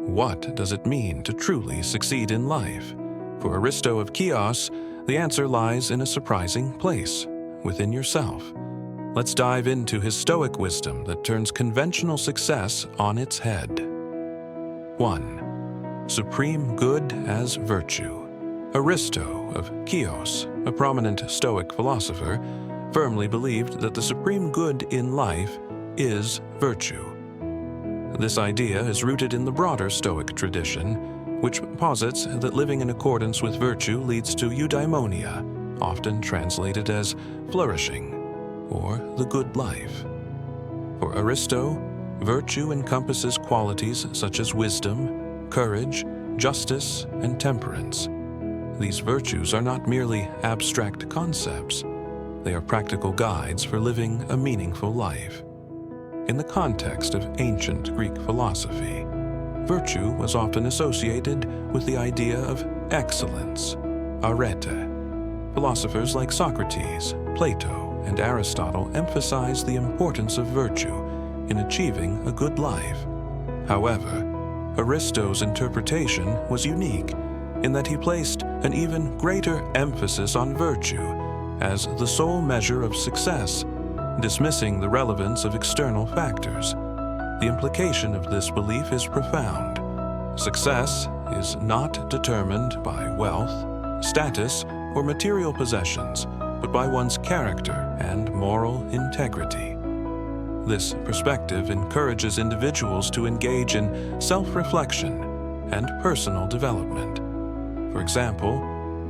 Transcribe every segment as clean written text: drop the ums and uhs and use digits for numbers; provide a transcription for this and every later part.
what does it mean to truly succeed in life? For Aristo of Chios, the answer lies in a surprising place, within yourself. Let's dive into his Stoic wisdom that turns conventional success on its head. 1. Supreme good as virtue. Aristo of Chios, a prominent Stoic philosopher, firmly believed that the supreme good in life is virtue. This idea is rooted in the broader Stoic tradition, which posits that living in accordance with virtue leads to eudaimonia, often translated as flourishing, or the good life. For Aristo, virtue encompasses qualities such as wisdom, courage, justice, and temperance. These virtues are not merely abstract concepts. They are practical guides for living a meaningful life. In the context of ancient Greek philosophy, virtue was often associated with the idea of excellence, arete. Philosophers like Socrates, Plato, and Aristotle emphasize the importance of virtue in achieving a good life. However, Aristo's interpretation was unique in that he placed an even greater emphasis on virtue as the sole measure of success, dismissing the relevance of external factors. The implication of this belief is profound. Success is not determined by wealth, status, or material possessions, but by one's character and moral integrity. This perspective encourages individuals to engage in self-reflection and personal development. For example,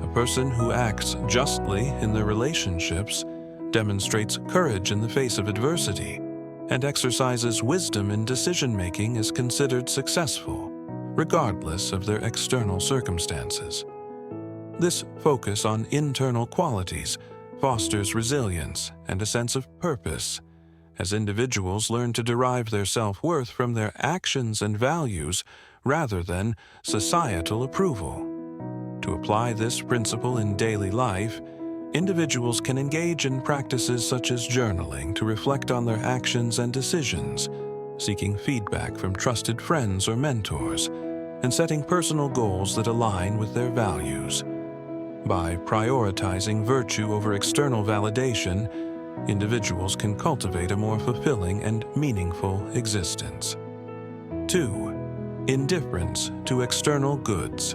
a person who acts justly in their relationships demonstrates courage in the face of adversity, and exercises wisdom in decision-making is considered successful, regardless of their external circumstances. This focus on internal qualities fosters resilience and a sense of purpose, as individuals learn to derive their self-worth from their actions and values rather than societal approval. To apply this principle in daily life, individuals can engage in practices such as journaling to reflect on their actions and decisions, seeking feedback from trusted friends or mentors, and setting personal goals that align with their values. By prioritizing virtue over external validation, individuals can cultivate a more fulfilling and meaningful existence. 2. Indifference to external goods.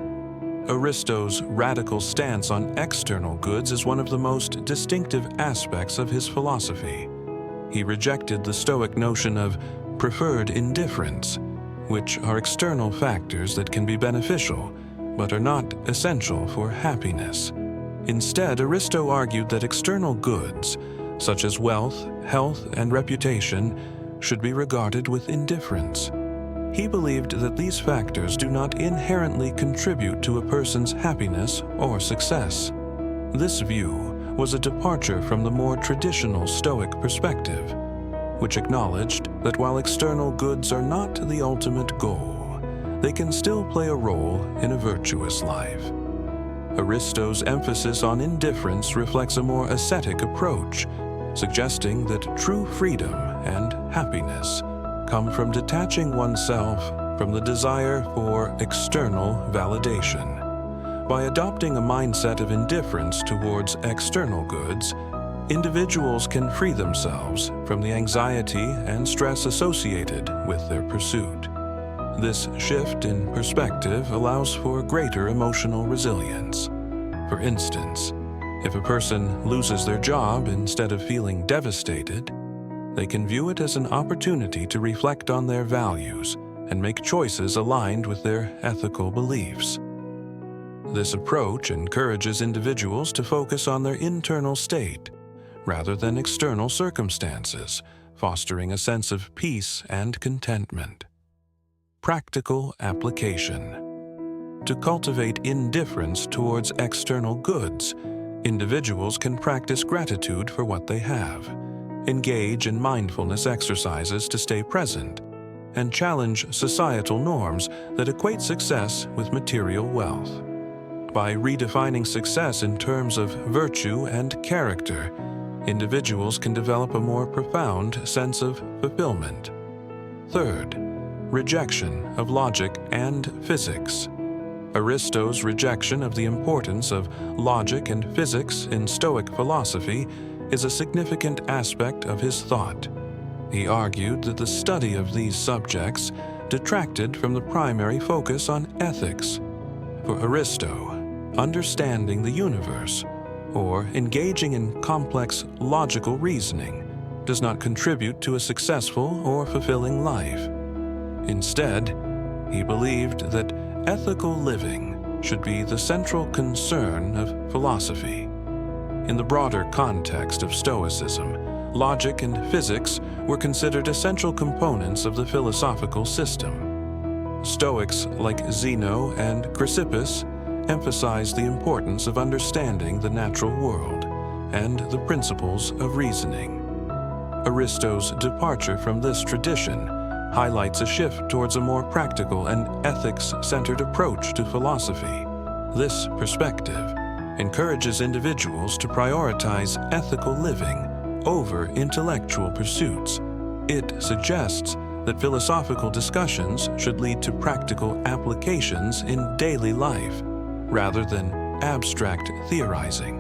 Aristo's radical stance on external goods is one of the most distinctive aspects of his philosophy. He rejected the Stoic notion of preferred indifference, which are external factors that can be beneficial, but are not essential for happiness. Instead, Aristo argued that external goods, such as wealth, health, and reputation, should be regarded with indifference. He believed that these factors do not inherently contribute to a person's happiness or success. This view was a departure from the more traditional Stoic perspective, which acknowledged that while external goods are not the ultimate goal, they can still play a role in a virtuous life. Aristo's emphasis on indifference reflects a more ascetic approach, suggesting that true freedom and happiness come from detaching oneself from the desire for external validation. By adopting a mindset of indifference towards external goods, individuals can free themselves from the anxiety and stress associated with their pursuit. This shift in perspective allows for greater emotional resilience. For instance, if a person loses their job instead of feeling devastated, they can view it as an opportunity to reflect on their values and make choices aligned with their ethical beliefs. This approach encourages individuals to focus on their internal state rather than external circumstances, fostering a sense of peace and contentment. Practical application. To cultivate indifference towards external goods, individuals can practice gratitude for what they have, engage in mindfulness exercises to stay present, and challenge societal norms that equate success with material wealth. By redefining success in terms of virtue and character, individuals can develop a more profound sense of fulfillment. Third, rejection of logic and physics. Aristotle's rejection of the importance of logic and physics in Stoic philosophy is a significant aspect of his thought. He argued that the study of these subjects detracted from the primary focus on ethics. For Aristotle, understanding the universe, or engaging in complex logical reasoning, does not contribute to a successful or fulfilling life. Instead, he believed that ethical living should be the central concern of philosophy. In the broader context of Stoicism, logic and physics were considered essential components of the philosophical system. Stoics like Zeno and Chrysippus emphasized the importance of understanding the natural world and the principles of reasoning. Aristotle's departure from this tradition highlights a shift towards a more practical and ethics-centered approach to philosophy. This perspective encourages individuals to prioritize ethical living over intellectual pursuits. It suggests that philosophical discussions should lead to practical applications in daily life, rather than abstract theorizing.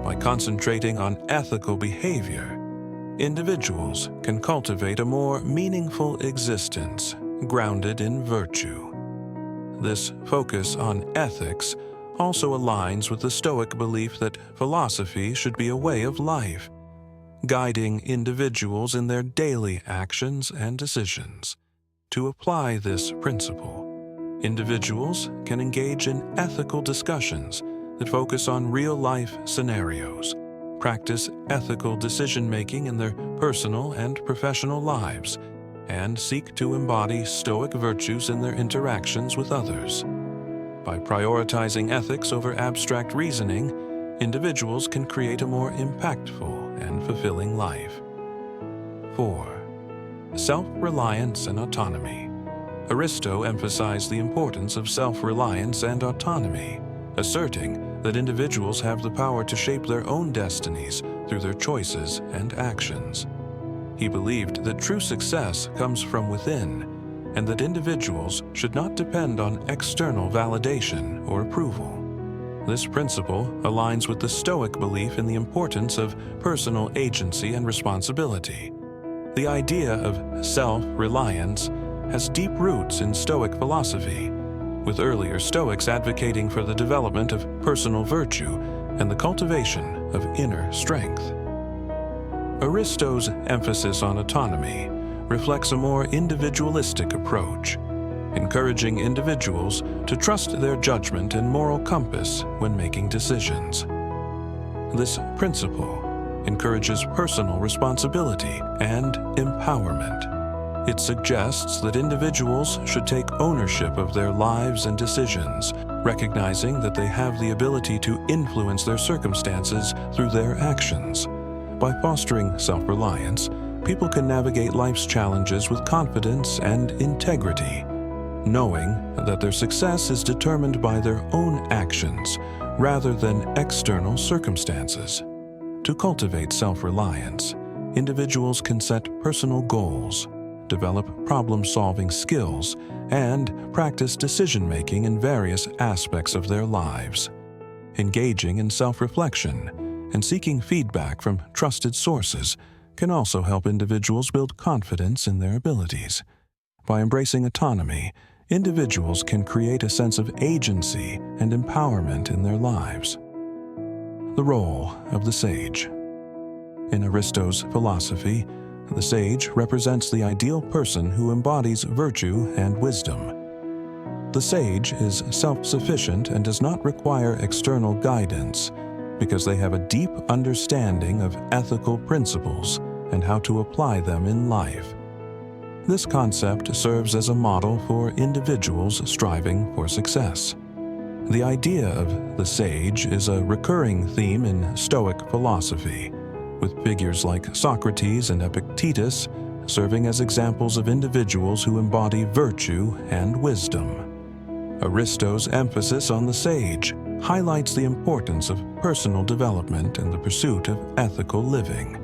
By concentrating on ethical behavior, individuals can cultivate a more meaningful existence grounded in virtue. This focus on ethics also aligns with the Stoic belief that philosophy should be a way of life, guiding individuals in their daily actions and decisions. To apply this principle, individuals can engage in ethical discussions that focus on real-life scenarios, practice ethical decision-making in their personal and professional lives, and seek to embody Stoic virtues in their interactions with others. By prioritizing ethics over abstract reasoning, individuals can create a more impactful and fulfilling life. 4. Self-reliance and autonomy. Aristotle emphasized the importance of self-reliance and autonomy, asserting that individuals have the power to shape their own destinies through their choices and actions. He believed that true success comes from within, and that individuals should not depend on external validation or approval. This principle aligns with the Stoic belief in the importance of personal agency and responsibility. The idea of self-reliance has deep roots in Stoic philosophy, with earlier Stoics advocating for the development of personal virtue and the cultivation of inner strength. Aristotle's emphasis on autonomy reflects a more individualistic approach, encouraging individuals to trust their judgment and moral compass when making decisions. This principle encourages personal responsibility and empowerment. It suggests that individuals should take ownership of their lives and decisions, recognizing that they have the ability to influence their circumstances through their actions. By fostering self-reliance, people can navigate life's challenges with confidence and integrity, knowing that their success is determined by their own actions rather than external circumstances. To cultivate self-reliance, individuals can set personal goals, develop problem-solving skills, and practice decision-making in various aspects of their lives. Engaging in self-reflection and seeking feedback from trusted sources can also help individuals build confidence in their abilities. By embracing autonomy, individuals can create a sense of agency and empowerment in their lives. The role of the sage. In Aristotle's philosophy, the sage represents the ideal person who embodies virtue and wisdom. The sage is self-sufficient and does not require external guidance because they have a deep understanding of ethical principles and how to apply them in life. This concept serves as a model for individuals striving for success. The idea of the sage is a recurring theme in Stoic philosophy, with figures like Socrates and Epictetus serving as examples of individuals who embody virtue and wisdom. Aristotle's emphasis on the sage highlights the importance of personal development and the pursuit of ethical living.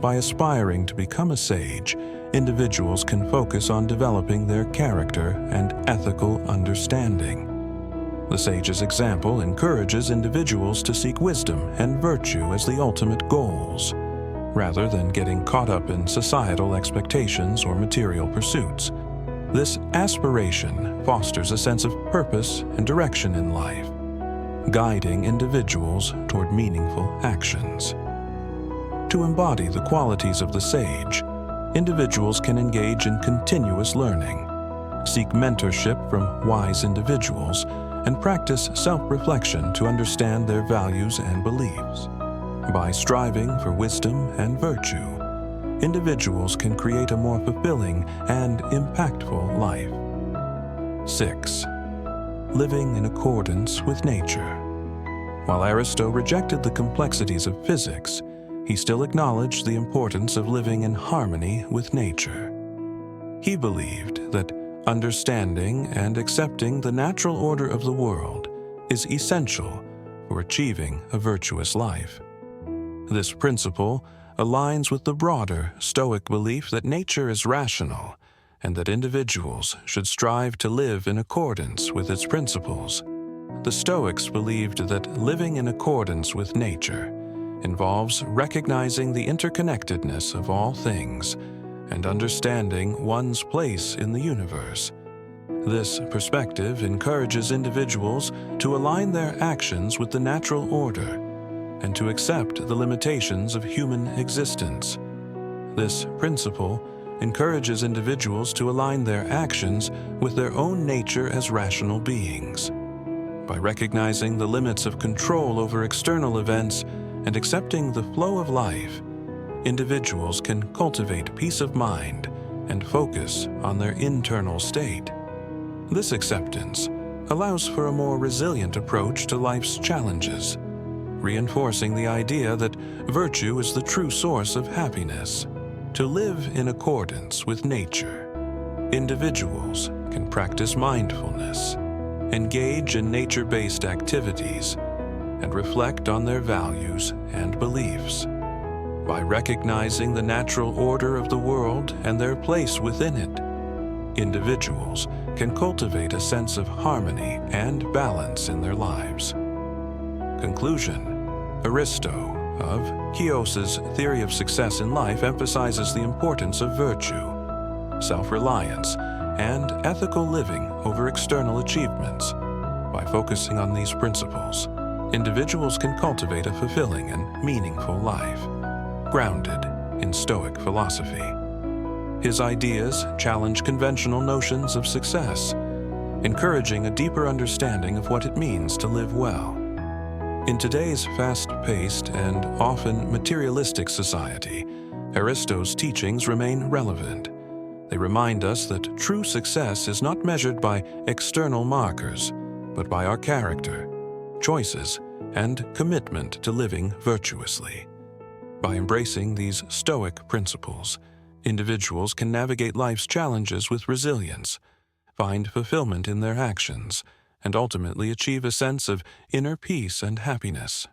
by aspiring to become a sage, individuals can focus on developing their character and ethical understanding. The sage's example encourages individuals to seek wisdom and virtue as the ultimate goals, rather than getting caught up in societal expectations or material pursuits. This aspiration fosters a sense of purpose and direction in life, guiding individuals toward meaningful actions. To embody the qualities of the sage, individuals can engage in continuous learning, seek mentorship from wise individuals, and practice self-reflection to understand their values and beliefs. By striving for wisdom and virtue, individuals can create a more fulfilling and impactful life. 6. Living in accordance with nature. While Aristotle rejected the complexities of physics, he still acknowledged the importance of living in harmony with nature. He believed that understanding and accepting the natural order of the world is essential for achieving a virtuous life. This principle aligns with the broader Stoic belief that nature is rational and that individuals should strive to live in accordance with its principles. The Stoics believed that living in accordance with nature involves recognizing the interconnectedness of all things and understanding one's place in the universe. This perspective encourages individuals to align their actions with the natural order and to accept the limitations of human existence. This principle encourages individuals to align their actions with their own nature as rational beings. By recognizing the limits of control over external events and accepting the flow of life, individuals can cultivate peace of mind and focus on their internal state. This acceptance allows for a more resilient approach to life's challenges, reinforcing the idea that virtue is the true source of happiness. To live in accordance with nature, individuals can practice mindfulness, engage in nature-based activities, and reflect on their values and beliefs. By recognizing the natural order of the world and their place within it, individuals can cultivate a sense of harmony and balance in their lives. Conclusion. Aristotle of Chios's theory of success in life emphasizes the importance of virtue, self-reliance, and ethical living over external achievements. By focusing on these principles, individuals can cultivate a fulfilling and meaningful life, grounded in Stoic philosophy. His ideas challenge conventional notions of success, encouraging a deeper understanding of what it means to live well. In today's fast-paced and often materialistic society, Aristotle's teachings remain relevant. They remind us that true success is not measured by external markers, but by our character, choices, and commitment to living virtuously. By embracing these Stoic principles, individuals can navigate life's challenges with resilience, find fulfillment in their actions, and ultimately achieve a sense of inner peace and happiness.